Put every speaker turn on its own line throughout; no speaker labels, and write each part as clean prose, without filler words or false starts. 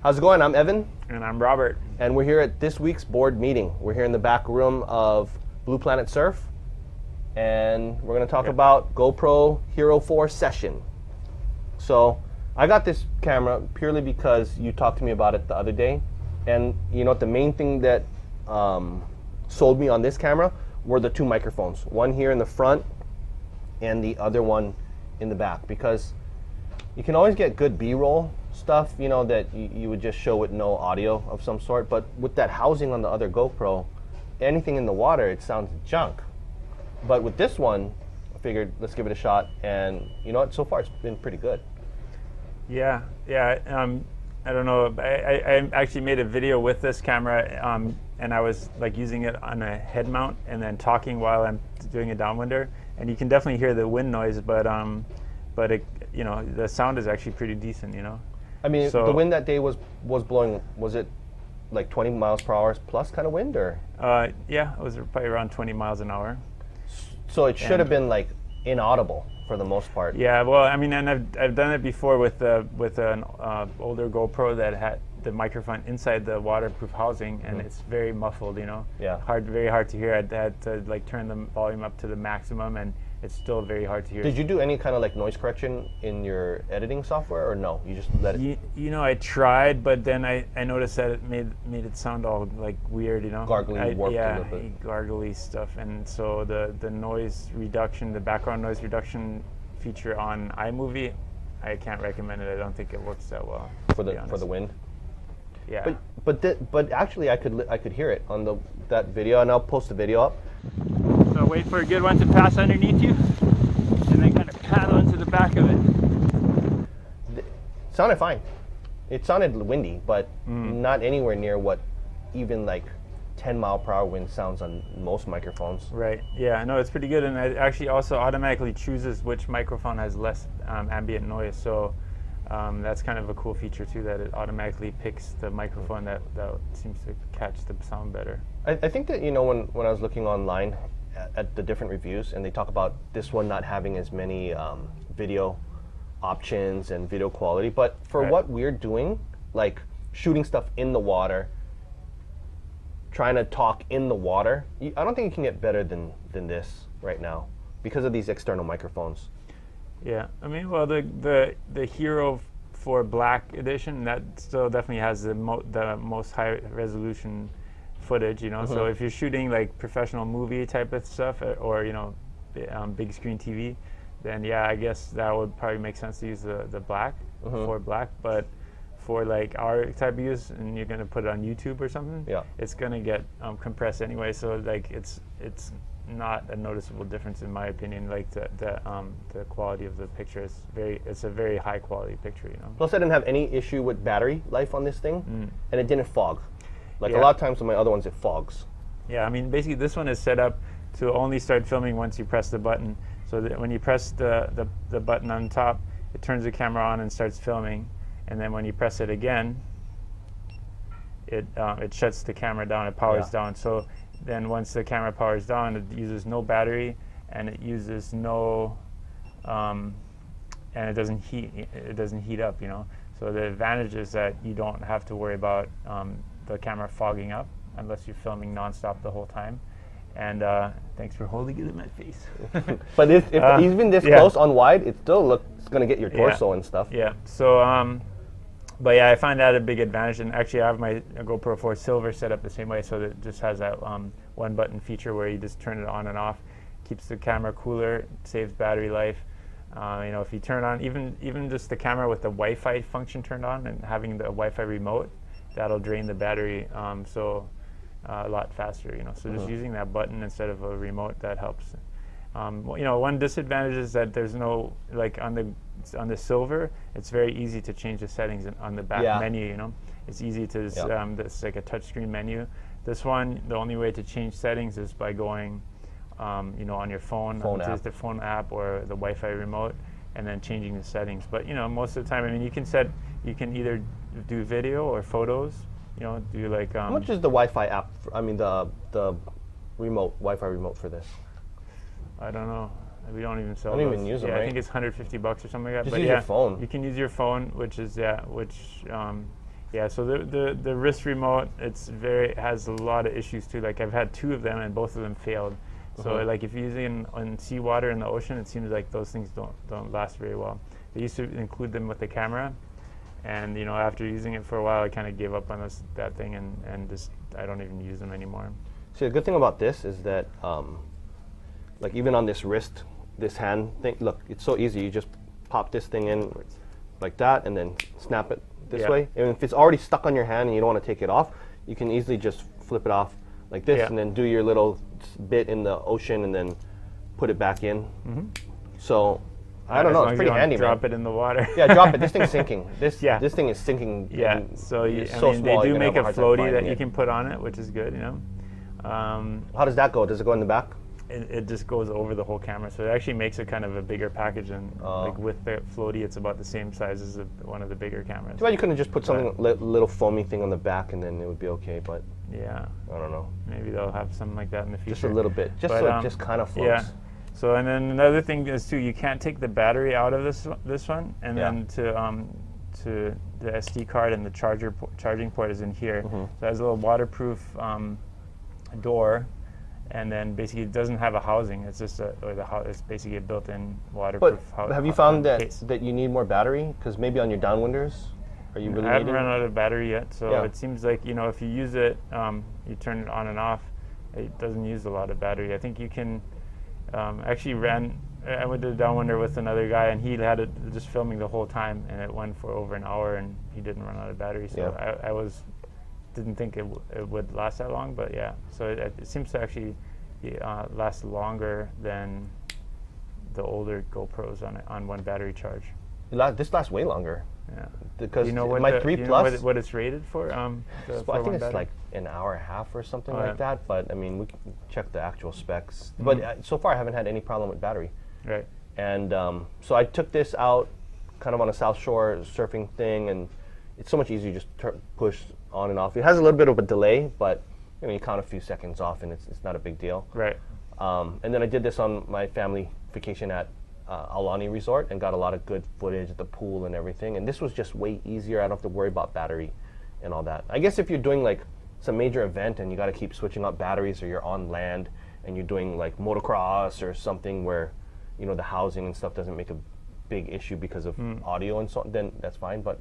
How's it going? I'm Evan.
And I'm Robert.
And we're here at this week's board meeting. We're here in the back room of Blue Planet Surf. And we're going to talk about GoPro Hero4 Session. So I got this camera purely because you talked to me about it the other day. And you know what, the main thing that sold me on this camera were the two microphones. One here in the front and the other one in the back. Because you can always get good B-roll stuff, you know, that you would just show with no audio of some sort. But with that housing on the other GoPro, anything in the water, it sounds junk. But with this one, I figured let's give it a shot. And you know what, so far it's been pretty good.
Yeah. I don't know. I actually made a video with this camera, and I was like using it on a head mount and then talking while I'm doing a downwinder. And you can definitely hear the wind noise, but it, you know, the sound is actually pretty decent, you know.
I mean, so, the wind that day was blowing, was it like 20 miles per hour plus kind of wind, or?
Yeah, it was probably around 20 miles an hour.
So it should have been like inaudible for the most part.
Yeah, well, I mean, and I've done it before with an older GoPro that had the microphone inside the waterproof housing, and it's very muffled, you know.
Yeah.
Very hard to hear. I had to like turn the volume up to the maximum, and it's still very hard to hear.
Did you do any kind of like noise correction in your editing software, or no? You just let it?
You know, I tried, but then I noticed that it made it sound all like weird, you know.
Gargly, warped a little bit.
Gargly stuff. And so the noise reduction, the background noise reduction feature on iMovie, I can't recommend it. I don't think it works that well.
For the wind.
Yeah.
But actually, I could hear it on that video, and I'll post the video up.
So wait for a good one to pass underneath you, and then kind of paddle into the back of it.
It sounded fine. It sounded windy, but not anywhere near what even like 10 mile per hour wind sounds on most microphones.
Right. Yeah. No, it's pretty good, and it actually also automatically chooses which microphone has less ambient noise. So that's kind of a cool feature too, that it automatically picks the microphone that seems to catch the sound better. I
think that, you know, when I was looking online at the different reviews, and they talk about this one not having as many video options and video quality, but for what we're doing, like shooting stuff in the water, trying to talk in the water, I don't think you can get better than this right now because of these external microphones.
Yeah, I mean, well, the Hero 4 Black Edition, that still definitely has the most high resolution footage, you know. So if you're shooting like professional movie type of stuff, or you know, big screen TV, then yeah, I guess that would probably make sense to use the black, 4 Black. But for like our type of use, and you're gonna put it on YouTube or something, it's gonna get compressed anyway. So like it's not a noticeable difference in my opinion. Like the quality of the picture it's a very high quality picture, you know.
Plus, I didn't have any issue with battery life on this thing, and it didn't fog. Like a lot of times with my other ones, it fogs. Yeah,
I mean, basically this one is set up to only start filming once you press the button. So that when you press the button on top, it turns the camera on and starts filming. And then when you press it again, it shuts the camera down, it powers down. So then once the camera powers down, it uses no battery, and it uses no, and it doesn't heat up, you know. So the advantage is that you don't have to worry about the camera fogging up unless you're filming nonstop the whole time. And thanks for holding it in my face.
But if even this close on wide, it still it's going to get your torso and stuff.
Yeah. So, but yeah, I find that a big advantage. And actually, I have my GoPro 4 Silver set up the same way, so that it just has that one button feature where you just turn it on and off, keeps the camera cooler, saves battery life. You know, if you turn on even just the camera with the Wi-Fi function turned on and having the Wi-Fi remote, that'll drain the battery a lot faster, you know. So just using that button instead of a remote, that helps. You know, one disadvantage is that there's no, like on the Silver, it's very easy to change the settings on the back menu, you know. It's easy to it's like a touchscreen menu. This one, the only way to change settings is by going you know, on your phone app. The phone app or the Wi-Fi remote, and then changing the settings. But you know, most of the time, I mean, you can either do video or photos. You know, do like.
How much is the Wi-Fi app? I mean, the Wi-Fi remote for this?
I don't know. We don't even sell.
I don't
those.
even use them.
Yeah,
right?
I think it's $150 or something like that.
Just
but
use your phone.
You can use your phone, which is Yeah, so the wrist remote, has a lot of issues too. Like I've had 2 of them and both of them failed. So like if you're using on seawater in the ocean, it seems like those things don't last very well. They used to include them with the camera, and after using it for a while, I kind of gave up on that thing and just I don't even use them anymore.
See, the good thing about this is that like even on this wrist, this hand thing, look, it's so easy. You just pop this thing in like that and then snap it this way. And if it's already stuck on your hand and you don't want to take it off, you can easily just flip it off like this and then do your little bit in the ocean and then put it back in. So I don't know, it's pretty handy, man.
Drop it in the water.
Yeah, drop it. This thing's sinking. This thing is sinking.
Yeah, so
they
do make a floaty that you can put on it, which is good,
How does that go? Does it go in the back?
It just goes over the whole camera, so it actually makes it kind of a bigger package, and like with the floaty, it's about the same size as one of the bigger cameras.
Too bad you couldn't just put something little foamy thing on the back, and then it would be okay. But
yeah,
I don't know.
Maybe they'll have something like that in the future.
Just a little bit, just so it just kind of floats.
Yeah. So and then another thing is too, you can't take the battery out of this one, and then to the SD card and the charging port is in here. So it has a little waterproof door. And then basically it doesn't have a housing. It's just it's basically a built-in waterproof housing.
But have you found that you need more battery? Because maybe on your downwinders, are you really?
I haven't run out of battery yet, so it seems like if you use it, you turn it on and off, it doesn't use a lot of battery. I think you can actually I went to the downwinder with another guy, and he had it just filming the whole time, and it went for over an hour, and he didn't run out of battery. So I didn't think it would last that long, but so it seems to actually last longer than the older GoPros on one battery charge.
This lasts way longer.
Yeah,
because
my
3 Plus.
What it's rated for?
I think it's like an hour and a half or something like that. But I mean, we can check the actual specs. But so far, I haven't had any problem with battery.
Right.
And so I took this out, kind of on a South Shore surfing thing, and it's so much easier. You just push on and off. It has a little bit of a delay, but you count a few seconds off, and it's not a big deal.
Right.
And then I did this on my family vacation at Aulani Resort, and got a lot of good footage at the pool and everything. And this was just way easier. I don't have to worry about battery and all that. I guess if you're doing like some major event and you got to keep switching out batteries, or you're on land and you're doing like motocross or something where the housing and stuff doesn't make a big issue because of audio and so on, then that's fine. But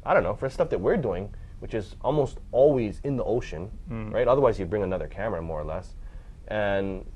I don't know, for stuff that we're doing, which is almost always in the ocean, right? Otherwise, you bring another camera, more or less, and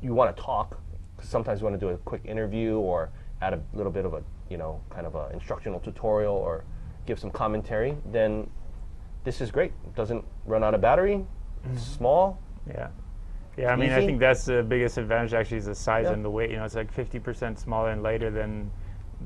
you want to talk, because sometimes you want to do a quick interview or add a little bit of a kind of a instructional tutorial or give some commentary. Then this is great. It doesn't run out of battery. It's small.
Yeah. Yeah, I mean, I think that's the biggest advantage actually, is the size and the weight. It's like 50% smaller and lighter than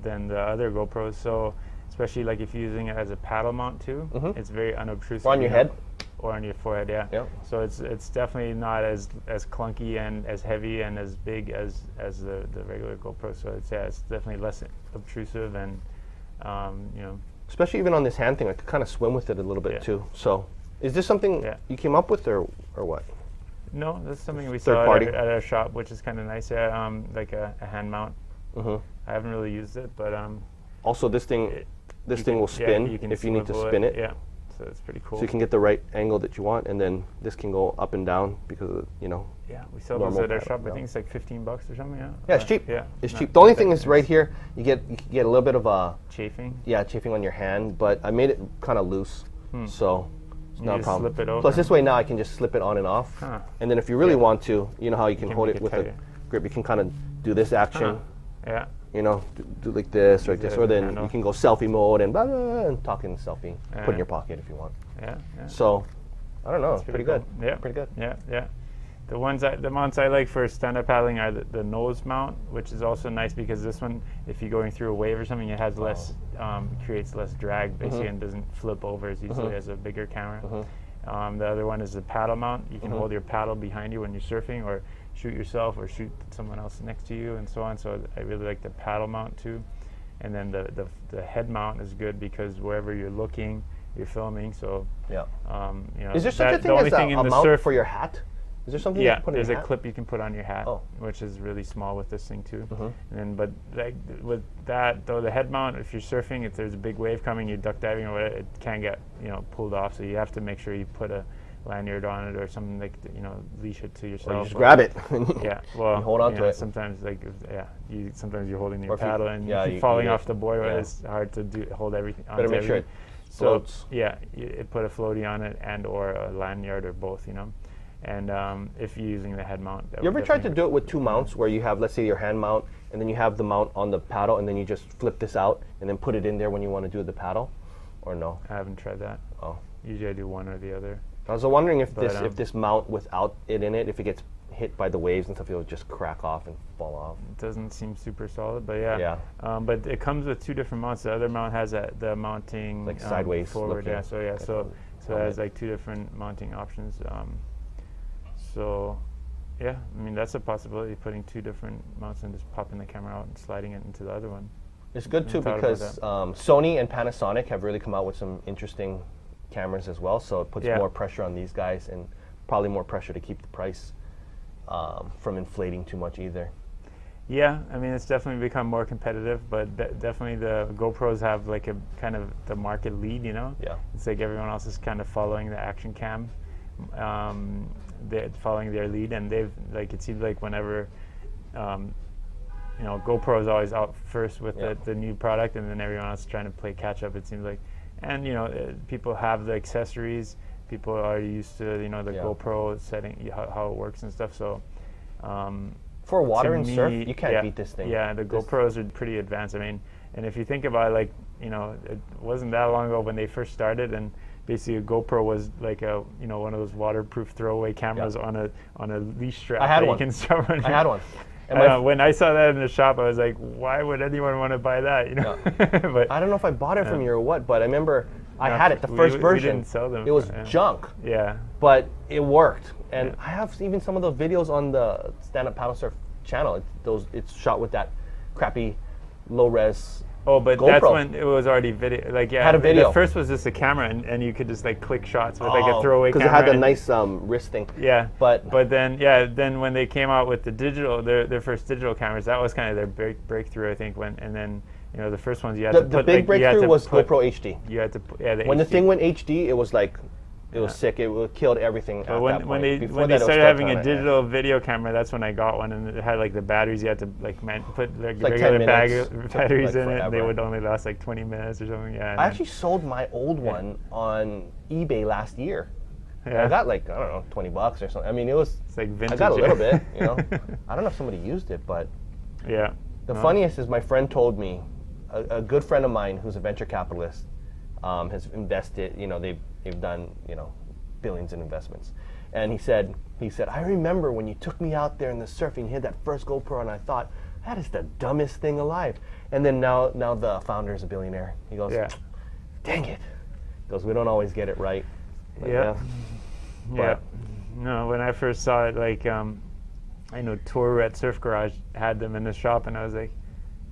the other GoPros. So especially like if you're using it as a paddle mount too, it's very unobtrusive.
Or on your head.
Or on your forehead, yeah. So it's definitely not as clunky and as heavy and as big as the regular GoPro. So it's definitely less obtrusive, and
especially even on this hand thing, I could kind of swim with it a little bit too. So is this something you came up with, or what?
No, that's something we saw at our shop, which is kind of nice. Yeah, like a hand mount. I haven't really used it, but
also this thing will spin if you need to spin it.
Yeah, so it's pretty cool.
So you can get the right angle that you want, and then this can go up and down because of,
Yeah, we sell those at our shop. I think it's like $15 or something. Yeah.
Yeah, it's cheap. Yeah, it's cheap. The only thing is right here, you get a little bit of
chafing.
Yeah, chafing on your hand, but I made it kind of loose, so it's not a problem.
Slip it over.
Plus, this way now I can just slip it on and off, and then if you really want to, how you can hold it with a grip, you can kind of do this action.
Yeah.
Do like this or like this, or then you can go selfie mode and blah, blah, blah, and talk in the selfie, put in your pocket if you want.
Yeah.
So, I don't know, it's pretty good.
Yeah,
pretty good.
Yeah. The mounts I like for stand-up paddling are the nose mount, which is also nice because this one, if you're going through a wave or something, it has less, creates less drag basically, and doesn't flip over as easily as a bigger camera. The other one is the paddle mount. You can hold your paddle behind you when you're surfing, or shoot yourself or shoot someone else next to you, and so on. So I really like the paddle mount too. And then the head mount is good because wherever you're looking, you're filming. So
is there such a thing as a mount for your hat? Is there something you can put in
there's
your
a
hat?
clip you can put on your hat,
Oh.
which is really small with this thing too.
Mhm.
And then, but like with that though, the head mount, if you're surfing, if there's a big wave coming, you're duck diving or whatever, it can get pulled off. So you have to make sure you put a lanyard on it or something like leash it to yourself.
Or you just grab it.
Yeah, well,
and hold on to it.
Sometimes sometimes you're holding your
if you-
paddle and
yeah,
you keep
you
falling
get-
off the board.
yeah.
It's hard to hold everything.
Better
onto
make sure it
everything. So
floats.
yeah, it put a floaty on it and or a lanyard or both. And if you're using the head mount.
You ever tried to do it with two mounts where you have, let's say, your hand mount, and then you have the mount on the paddle, and then you just flip this out and then put it in there when you want to do the paddle, or no?
I haven't tried that.
Oh.
Usually I do one or the other.
I was wondering if
But,
if this mount without it in it, if it gets hit by the waves and stuff, it'll just crack off and fall off.
It doesn't seem super solid, but yeah.
Yeah.
But it comes with two different mounts. The other mount has the mounting
Like sideways
forward.
looking.
Yeah. So yeah.
Like
So
a
it has
helmet.
like two different mounting options. So yeah, I mean that's a possibility. Putting two different mounts and just popping the camera out and sliding it into the other one.
It's good too
Thought about
because
that.
Sony and Panasonic have really come out with some interesting cameras as well. So it puts
Yeah.
more pressure on these guys and probably more pressure to keep the price from inflating too much either.
Yeah, I mean it's definitely become more competitive, but definitely the GoPros have like a kind of the market lead.
Yeah.
It's like everyone else is kind of following the action cam. They're following their lead, and they've like it seems like whenever GoPro is always out first with
Yeah.
the new product, and then everyone else is trying to play catch up. It seems like, and people have the accessories. People are used to the
Yeah.
GoPro setting how it works and stuff. So
For water
to
and surf,
me,
you can't beat this thing.
Yeah, the GoPros are pretty advanced. I mean, and if you think about it, it wasn't that long ago when they first started, and basically a GoPro was like one of those waterproof throwaway cameras on a leash strap.
I had
that
one.
You can strap on
I had one. And
when I saw that in the shop, I was like, why would anyone want to buy that? But
I don't know if I bought it from you or what, but I remember I
No,
had it, the
we-
first
we
version.
didn't sell them
It was
for- yeah.
junk,
yeah,
but it worked. And
Yeah.
I have even some of those videos on the Stand Up Paddle Surf channel. It's shot with that crappy low-res
Oh, but
GoPro.
that's when it was already video. Like, yeah,
Had a video.
The first was just a camera, and you could just like click shots with like a throwaway
because
camera.
it had the
and-
nice wrist thing.
Yeah,
But
then when they came out with the digital, their first digital cameras, that was kind of their breakthrough, I think. And then the first ones you had to
the
put
big
like, you had
breakthrough
to
was
put-
GoPro HD.
You had to put, yeah.
When the
HD.
thing went HD, it was like it was
Yeah.
sick. It killed everything.
But
at
when
that
when
point.
they
Before
when
that,
they
it was
started
still
having
kinda,
a digital video camera, that's when I got one, and it had like the batteries. You had to like put like
like 10
regular
minutes. Took,
batteries
like,
in it. And they
forever.
would only last like 20 minutes or something. Yeah. and
I
then-
actually sold my old one on eBay last year.
yeah.
I got like, I don't know, $20 or something. I mean, it was.
It's like
I
vintage.
got a little bit. I don't know if somebody used it, but
Yeah.
the
No.
funniest is my friend told me, a good friend of mine who's a venture capitalist, has invested. They've done billions in investments, and he said, I remember when you took me out there in the surfing, you had that first GoPro, and I thought that is the dumbest thing alive. And then now the founder is a billionaire. He goes,
Yeah.
dang it. He goes, we don't always get it right. But
Yeah. Yeah.
But-
No, when I first saw it, like, I know Tour at Surf Garage had them in the shop, and I was like,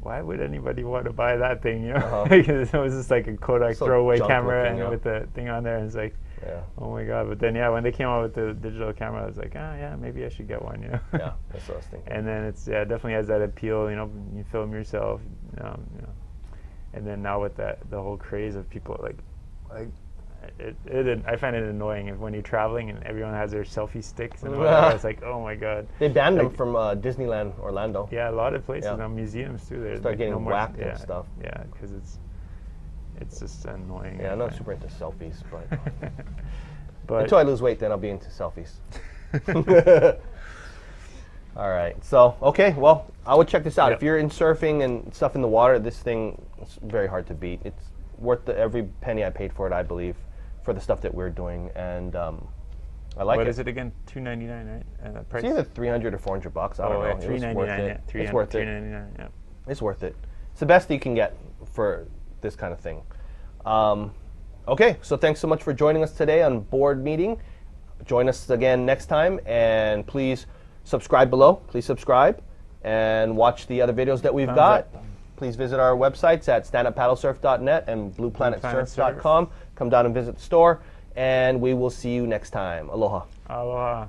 why would anybody want to buy that thing?
Uh-huh.
Because it was just like a Kodak
So
throwaway
junk
camera
looking,
and
yeah.
with the thing on there, and it's like,
Yeah.
oh my god. But then when they came out with the digital camera, I was like, yeah, maybe I should get one.
Yeah, that's what I was thinking.
And then it definitely has that appeal. You film yourself. And then now with the whole craze of people like I find it annoying when you're traveling and everyone has their selfie sticks and whatever. It's like, oh my god.
They banned them
Like-
from Disneyland Orlando.
Yeah, a lot of places,
Yeah.
museums too. There's
Start
like
getting
no more,
whacked and
yeah,
stuff.
Yeah, because it's just annoying.
Yeah,
I
I'm not
find.
super into selfies, but
But
until I lose weight, then I'll be into selfies. All right. So, okay, well, I would check this out.
Yep.
If you're in surfing and stuff in the water, this thing is very hard to beat. It's worth every penny I paid for it, I believe, for the stuff that we're doing. And I like
What
it.
is it again? $299, right? Price?
It's either $300 or $400. I don't know.
Yeah,
It was
$399.
worth
Yeah,
it. It's worth it.
$399. Yeah.
It's worth it. It's the best you can get for this kind of thing. Okay, so thanks so much for joining us today on Board Meeting. Join us again next time, and please subscribe below. Please subscribe and watch the other videos that we've
Thumbs
got.
up.
Please visit our websites at StandUpPaddleSurf.net and BluePlanetSurf.com. Come down and visit the store, and we will see you next time. Aloha.
Aloha.